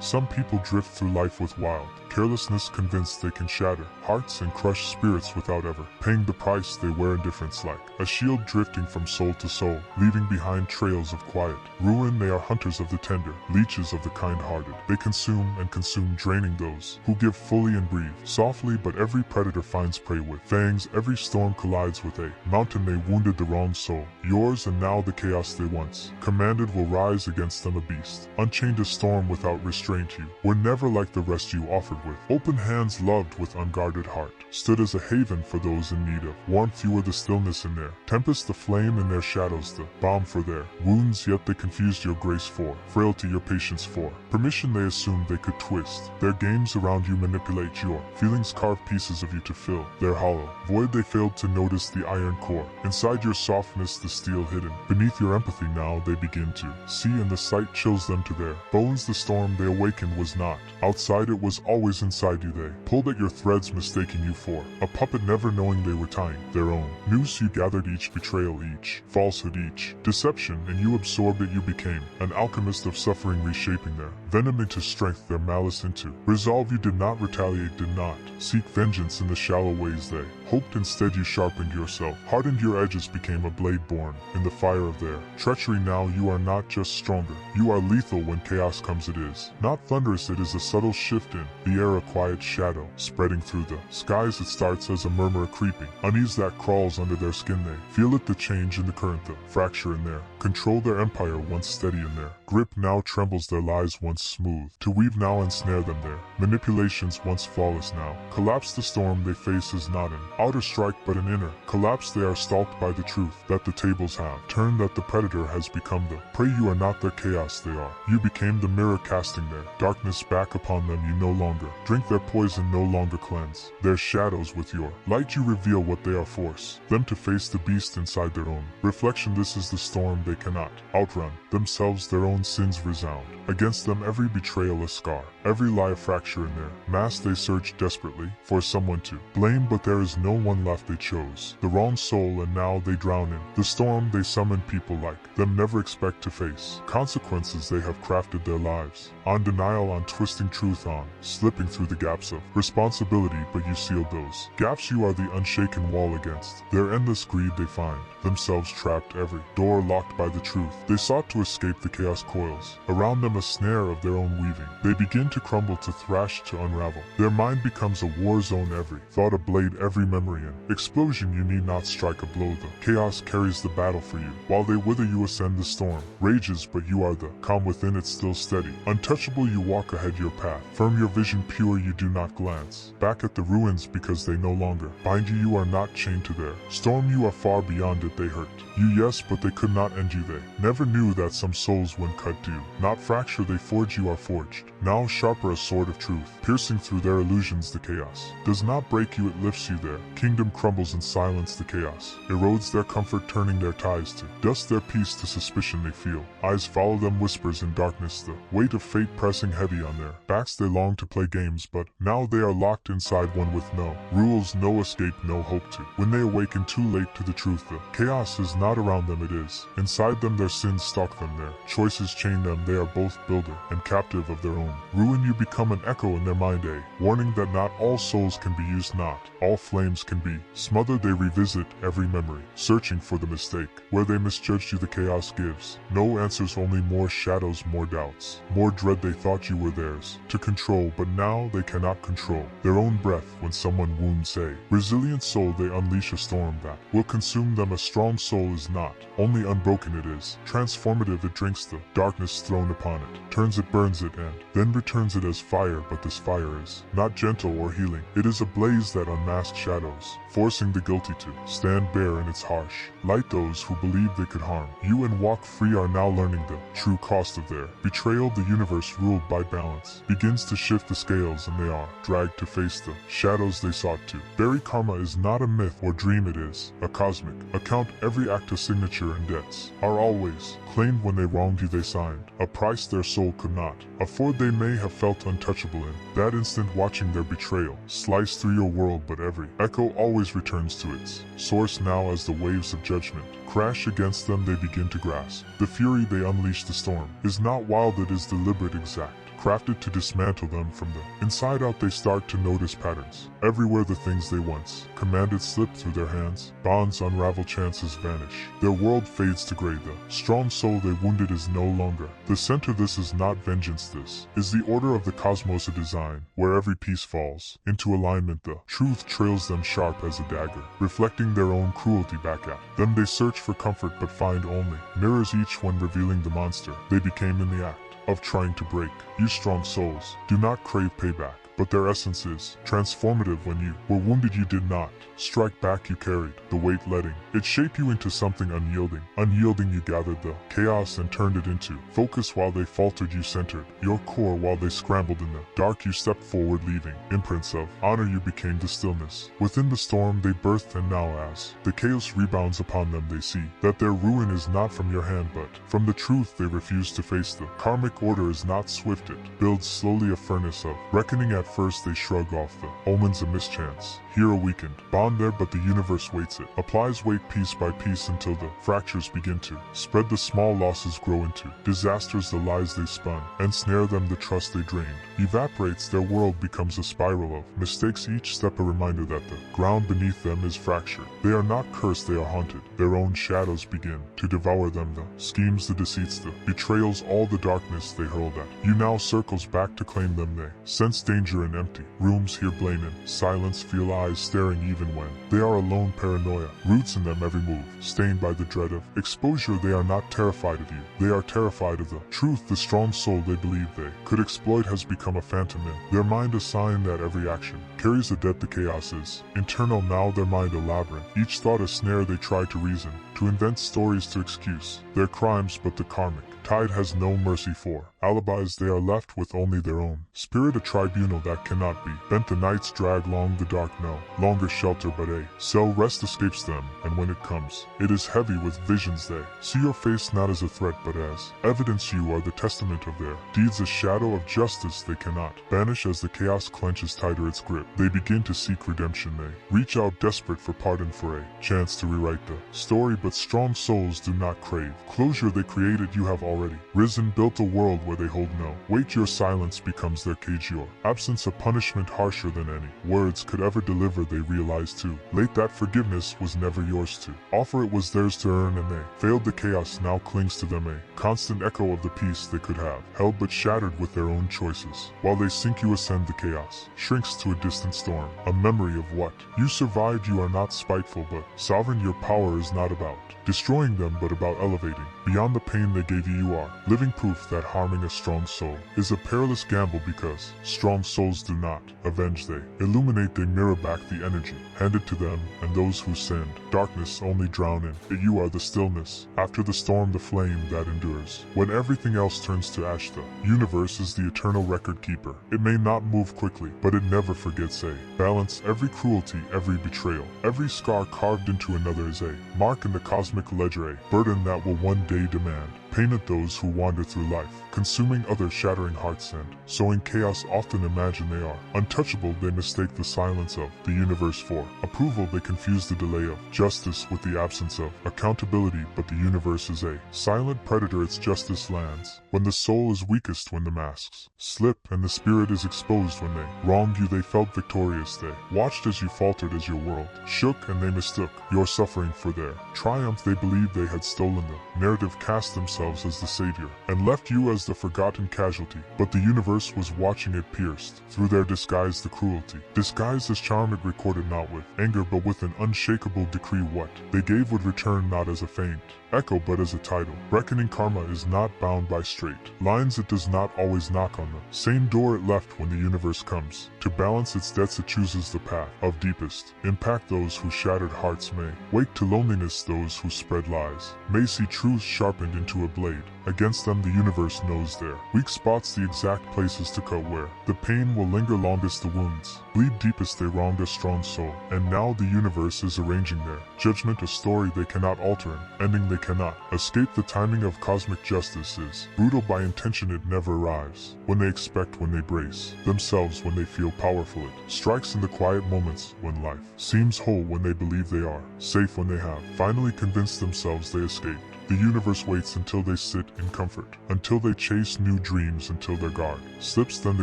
Some people drift through life with wild carelessness, convinced they can shatter hearts and crush spirits without ever paying the price they wear indifference like a shield drifting from soul to soul, leaving behind trails of quiet ruin. They are hunters of the tender, leeches of the kind-hearted. They consume and consume, draining those who give fully and breathe softly, but every predator finds prey with fangs. Every storm collides with a mountain they wounded. The wrong soul, yours, and now the chaos they once commanded will rise against them. A beast, unchained, a storm without restraint. You were never like the rest. You offered with open hands, loved with unguarded heart, stood as a haven for those in need of warmth. You were the stillness in their tempest, the flame in their shadows, the balm for their wounds. Yet they confused your grace for frailty, your patience for permission. They assumed they could twist their games around you, manipulate your feelings, carve pieces of you to fill their hollow void. They failed to notice the iron core inside your softness, the steel hidden beneath your empathy. Now they begin to see, and the sight chills them to their bones. The storm they awakened was not outside, it was always inside you. They pulled at your threads, mistaking you for a puppet, never knowing they were tying their own noose. You gathered each betrayal, each falsehood, each deception, and you absorbed it. You became an alchemist of suffering, reshaping their venom into strength, their malice into resolve. You did not retaliate, did not seek vengeance in the shallow ways they hoped. Instead you sharpened yourself, hardened your edges, became a blade born in the fire of their treachery. Now you are not just stronger, you are lethal. When chaos comes, it is not thunderous, it is a subtle shift in the air, a quiet shadow spreading through the skies. It starts as a murmur, a creeping unease that crawls under their skin. They feel it, the change in the current, the fracture in their control. Their empire, once steady in their grip, now trembles. Their lies, once smooth to weave, now ensnare them. Their manipulations, once flawless, now collapse. The storm they face is not an outer strike, but an inner collapse. They are stalked by the truth that the tables have turned, that the predator has become the prey. You are not their chaos, they are. You became the mirror, casting their darkness back upon them. You no longer drink their poison, no longer cleanse their shadows with your light. You reveal what they are, force them to face the beast inside their own reflection. This is the storm they cannot outrun themselves. Their own sins resound against them, every betrayal a scar, every lie a fracture in their mass. They search desperately for someone to blame, but there is no one left. They chose the wrong soul, and now they drown in the storm. They summon people like them, never expect to face consequences. They have crafted their lives on denial, on twisting truth, on slipping through the gaps of responsibility. But you sealed those gaps, you are the unshaken wall against their endless greed. They find themselves trapped, every door locked by the truth. They sought to escape, the chaos coils around them, a snare of their own weaving. They begin to crumble, to thrash, to unravel. Their mind becomes a war zone, every thought a blade, every memory an explosion. You need not strike a blow, the chaos carries the battle for you. While they wither, you ascend. The storm rages, but you are the calm within it, still steady, untouchable. You walk ahead, your path firm, your vision pure. You do not glance back at the ruins, because they no longer bind you. You are not chained to their storm, you are far beyond it. They hurt you, yes, but they could not end you. They never knew that some souls, when cut, do not fracture. They forge, you are forged now, sharper, a sword of truth, piercing through their illusions. The chaos does not break you, it lifts you. Their kingdom crumbles in silence. The chaos erodes their comfort, turning their ties to dust, their peace to suspicion. They feel eyes follow them, whispers in darkness, the weight of fate pressing heavy on their backs. They long to play games, but now they are locked inside one with no rules, no escape, no hope to when they awaken, too late to the truth. The chaos is not around them, it is inside them. Their sins stalk them, their choices chain them. They are both builder and captive of their own ruin. You become an echo in their mind, a warning that not all souls can be used, not all flames can be smothered. They revisit every memory, searching for the mistake where they misjudged you. The chaos gives no answers, only more shadows, more doubts, more dread. They thought you were theirs to control, but now they cannot control their own breath. When someone wounds a resilient soul, they unleash a storm that will consume them. A strong soul is not only unbroken, it is transformative. It drinks the darkness thrown upon it, turns it, burns it, and then returns it as fire. But this fire is not gentle or healing, it is a blaze that unmasks shadows, forcing the guilty to stand bare in its harsh light. Those who believed they could harm you and walk free are now learning the true cost of their betrayal. The universe, ruled by balance, begins to shift the scales, and they are dragged to face the shadows they sought to bury. Karma is not a myth or dream, it is a cosmic account. Every act, a signature, and debts are always claimed. When they wronged you, they signed a price their soul could not afford. They may have felt untouchable in that instant, watching their betrayal slice through your world, but every echo always returns to its source. Now as the waves of judgment crash against them, they begin to grasp the fury they unleash. The storm is not wild, it is deliberate, exact crafted to dismantle them from the inside out. They start to notice patterns. Everywhere the things they once commanded slip through their hands, bonds unravel, chances vanish. Their world fades to gray. The strong soul they wounded is no longer the center. This is not vengeance. This is the order of the cosmos, a design where every piece falls into alignment. The truth trails them sharp as a dagger, reflecting their own cruelty back at them. They search for comfort but find only mirrors, each one revealing the monster they became in the act of trying to break. You strong souls do not crave payback, but their essence is transformative. When you were wounded, you did not strike back. You carried the weight, letting it shape you into something unyielding. Unyielding, you gathered the chaos and turned it into focus. While they faltered, you centered your core. While they scrambled in the dark, you stepped forward, leaving imprints of honor. You became the stillness within the storm they birthed. And now as the chaos rebounds upon them, they see that their ruin is not from your hand but from the truth they refuse to face. The karmic order is not swift, it builds slowly, a furnace of reckoning. At first they shrug off the omens, a mischance here, a weakened bond there, but the universe waits. It applies weight piece by piece until the fractures begin to spread. The small losses grow into disasters. The lies they spun ensnare them. The trust they drained evaporates. Their world becomes a spiral of mistakes, each step a reminder that the ground beneath them is fractured. They are not cursed, they are haunted. Their own shadows begin to devour them. The schemes, the deceits, the betrayals, all the darkness they hurled at you now circles back to claim them. They sense danger in empty rooms, hear blame in silence, feel eyes staring even when they are alone. Paranoia roots in them, every move stained by the dread of exposure. They are not terrified of you, they are terrified of the truth. The strong soul they believe they could exploit has become a phantom in their mind, a sign that every action carries a debt. The chaos is internal now, their mind a labyrinth, each thought a snare. They try to reason, to invent stories to excuse their crimes, but the karmic tide has no mercy for alibis. They are left with only their own spirit, a tribunal that cannot be bent. The nights drag long, the dark no longer shelter but a cell. Rest escapes them, and when it comes, it is heavy with visions. They see your face not as a threat but as evidence. You are the testament of their deeds, a shadow of justice they cannot banish. As the chaos clenches tighter its grip, they begin to seek redemption. They reach out desperate for pardon, for a chance to rewrite the story, but strong souls do not crave closure. They created, you have already risen, built a world where they hold no weight. Your silence becomes their cage, your absence a punishment harsher than any words could ever deliver. They realize too late that forgiveness was never yours to offer, it was theirs to earn, and they failed. The chaos now clings to them, a constant echo of the peace they could have held but shattered with their own choices. While they sink, you ascend. The chaos shrinks to a distant storm, a memory of what you survived. You are not spiteful but sovereign. Your power is not about destroying them but about elevating beyond the pain they gave you. You are living proof that harming a strong soul is a perilous gamble, because strong souls do not avenge, they illuminate. They mirror back the energy handed to them, and those who sinned darkness only drown in it. You are the stillness after the storm, the flame that endures when everything else turns to ash. The universe is the eternal record keeper. It may not move quickly, but it never forgets a balance. Every cruelty, every betrayal, every scar carved into another is a mark in the cosmic ledger, a burden that will one day demand payment. Those who wander through life, consuming others, shattering hearts, and sowing chaos, often imagine they are untouchable. They mistake the silence of the universe for approval. They confuse the delay of justice with the absence of accountability. But the universe is a silent predator. Its justice lands when the soul is weakest, when the masks slip and the spirit is exposed. When they wronged you, they felt victorious. They watched as you faltered, as your world shook, and they mistook your suffering for their triumph. They believed they had stolen the narrative, cast themselves as the savior, and left you as the forgotten casualty. But the universe was watching. It pierced through their disguise, the cruelty disguised as charm. It recorded not with anger but with an unshakable decree. What they gave would return, not as a faint echo but as a title. Reckoning karma is not bound by straight lines. It does not always knock on the same door it left. When the universe comes to balance its debts, it chooses the path of deepest impact. Those who shattered hearts may wake to loneliness. Those who spread lies may see truth sharpened into a blade. Against them, the universe knows their weak spots, the exact places to cut. Where the pain will linger longest, the wounds bleed deepest. They wronged a strong soul, and now the universe is arranging their judgment. A story they cannot alter, an ending they cannot escape. The timing of cosmic justice is brutal by intention. It never arrives when they expect, when they brace themselves, when they feel powerful. It strikes in the quiet moments when life seems whole, when they believe they are safe, when they have finally convinced themselves they escaped The universe waits until they sit in comfort, until they chase new dreams, until their guard slips, then the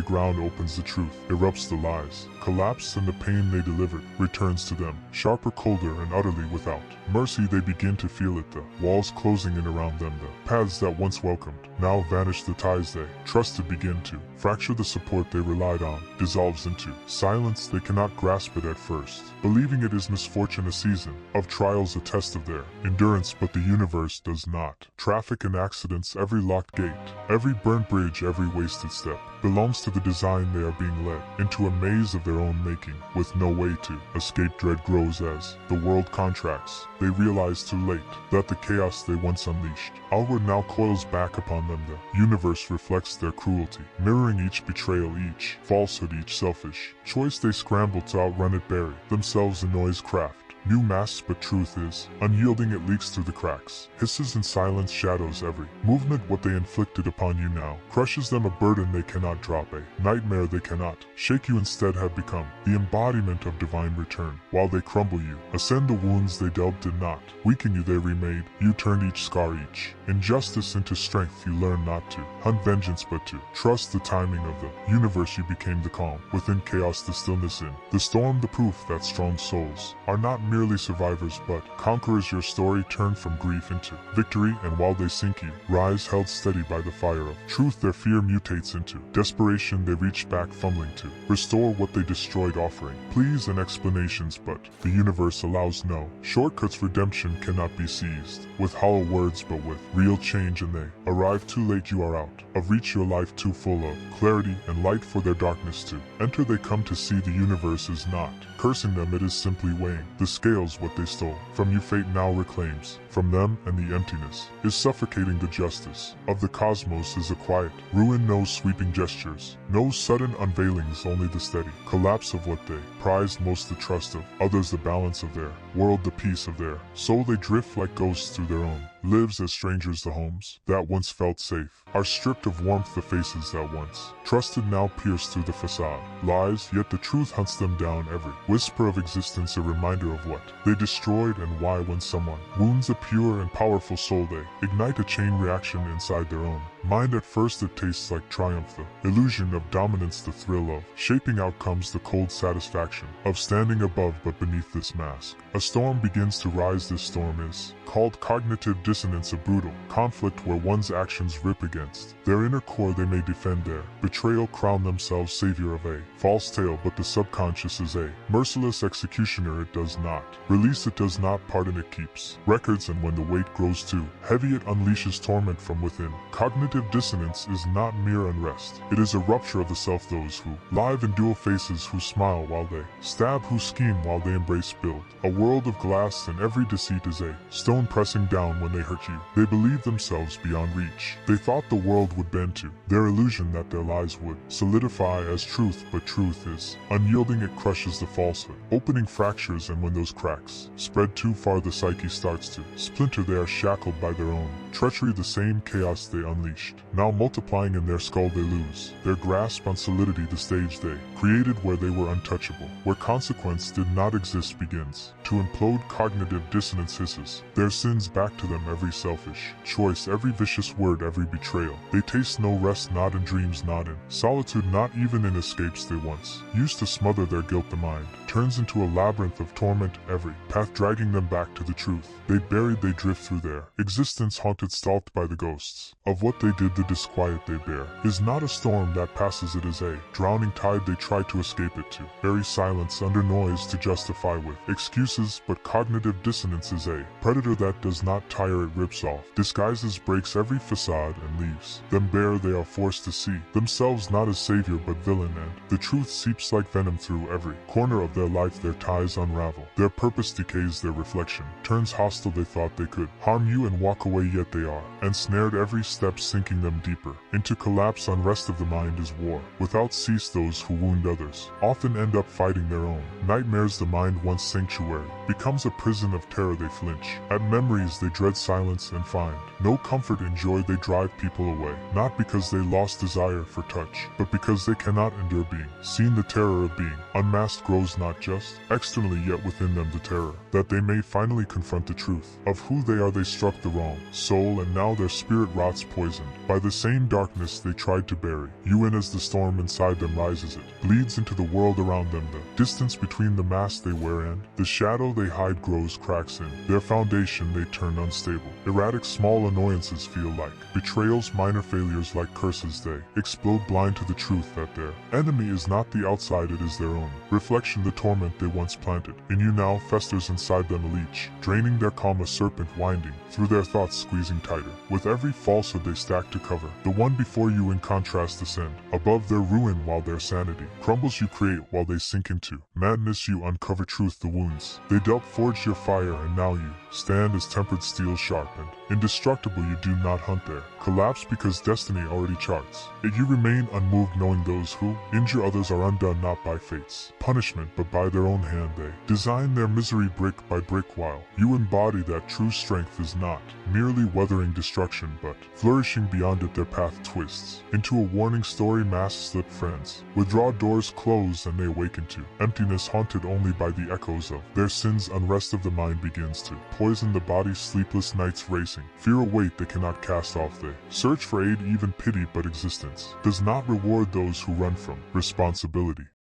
ground opens the truth, erupts the lies, collapse, and the pain they delivered returns to them, sharper, colder, and utterly without mercy. They begin to feel it, the walls closing in around them, the paths that once welcomed now vanish, the ties they trusted begin to fracture, the support they relied on dissolves into silence. They cannot grasp it at first, believing it is misfortune, a season of trials, a test of their endurance, but the universe does not. Traffic and accidents, every locked gate, every burnt bridge, every wasted step belongs to the design. They are being led into a maze of their own making, with no way to escape. Dread grows as the world contracts. They realize too late that the chaos they once unleashed outward now coils back upon them. The universe reflects their cruelty, mirroring each betrayal, each falsehood, each selfish choice. They scramble to outrun it, bury themselves in noise, craft new masks, but truth is unyielding. It leaks through the cracks, hisses in silence, shadows every movement. What they inflicted upon you now crushes them, a burden they cannot drop, a nightmare they cannot shake. You instead have become the embodiment of divine return. While they crumble, you ascend. The wounds they dealt did not weaken you, they remade you. Turned each scar, each injustice into strength. You learned not to hunt vengeance, but to trust the timing of the universe. You became the calm within chaos, the stillness in the storm, the proof that strong souls are not merely survivors but conquerors. Your story turned from grief into victory, and while they sink, you rise, held steady by the fire of truth. Their fear mutates into desperation. They reach back, fumbling to restore what they destroyed, offering pleas and explanations, but the universe allows no shortcuts. Redemption cannot be seized with hollow words, but with real change, and they arrive too late. You are out of reach, your life too full of clarity and light for their darkness to enter. They come to see the universe is not cursing them, it is simply weighing the scales. What they stole from you, fate now reclaims from them, and the emptiness is suffocating. The justice of the cosmos is a quiet ruin, no sweeping gestures, no sudden unveilings, only the steady collapse of what they prized most, the trust of others, the balance of their world, the peace of their soul. They drift like ghosts through their own lives as strangers. The homes that once felt safe are stripped of warmth, the faces that once trusted now pierced through the facade lies, yet the truth hunts them down. Every whisper of existence a reminder of what they destroyed and why. When someone wounds a pure and powerful soul, they ignite a chain reaction inside their own mind. At first it tastes like triumph, the illusion of dominance, the thrill of shaping outcomes, the cold satisfaction of standing above. But beneath this mask a storm begins to rise. This storm is called cognitive dissonance, a brutal conflict where one's actions rip against their inner core. They may defend their betrayal, crown themselves savior of a false tale, but the subconscious is a merciless executioner. It does not release, it does not pardon, it keeps records, and when the weight grows too heavy, it unleashes torment from within. Cognitive dissonance is not mere unrest, it is a rupture of the self. Those who live in dual faces, who smile while they stab, who scheme while they embrace, build a world of glass, and every deceit is a stone pressing down. When they hurt you, they believe themselves beyond reach. They thought the world would bend to their illusion, that their lies would solidify as truth, but truth is unyielding. It crushes the falsehood, opening fractures, and when those cracks spread too far, the psyche starts to splinter. They are shackled by their own treachery, the same chaos they unleashed now multiplying in their skull. They lose their grasp on solidity, the stage they created where they were untouchable, where consequence did not exist, begins to implode. Cognitive dissonance hisses their sins back to them, every selfish choice, every vicious word, every betrayal. They taste no rest, not in dreams, not in solitude, not even in escapes they once used to smother their guilt. The mind turns into a labyrinth of torment, every path dragging them back to the truth they buried. They drift through their existence haunted, stalked by the ghosts of what they did. The disquiet they bear is not a storm that passes, it is a drowning tide. They try to escape it, to bury silence under noise, to justify with excuses, but cognitive dissonance is a predator that does not tire. It rips off disguises, breaks every facade, and leaves them bare. They are forced to see themselves not as savior but villain, and the truth seeps like venom through every corner of their life. Their ties unravel, their purpose decays, their reflection turns hostile. They thought they could harm you and walk away, yet they are ensnared, every step sinking them deeper into collapse. Unrest of the mind is war without cease. Those who wound others often end up fighting their own nightmares. The mind, once sanctuary, becomes a prison of terror. They flinch at memories, they dread silence and find no comfort in joy. They drive people away, not because they lost desire for touch, but because they cannot endure being seen. The terror of being unmasked grows not just externally, yet within them the terror that they may finally confront the truth of who they are. They struck the wrong soul soul, and now their spirit rots poisoned by the same darkness they tried to bury. You in as the storm inside them rises, it bleeds into the world around them. The distance between the mask they wear and the shadow they hide grows cracks in their foundation. They turn unstable. Erratic small annoyances feel like betrayals, minor failures like curses. They explode blind to the truth that their enemy is not the outside, it is their own reflection. The torment they once planted in you now festers inside them, a leech, draining their calm, a serpent winding through their thoughts, squeezing tighter with every falsehood they stack to cover the one before you. In contrast, ascend above their ruin while their sanity crumbles. You create while they sink into madness. You uncover truth, the wounds they dealt forge your fire, and now you stand as tempered steel, sharp and indestructible. You do not hunt their collapse because destiny already charts it. You remain unmoved, knowing those who injure others are undone not by fate's punishment but by their own hand. They design their misery brick by brick while you embody that true strength is not merely weathering destruction but flourishing beyond it. Their path twists into a warning story. Masks slip, friends withdraw, doors close, and they awaken to emptiness, haunted only by the echoes of their sins. Unrest of the mind begins to poison the body, sleepless nights racing, fear a weight they cannot cast off. They search for aid, even pity, but existence does not reward those who run from responsibility.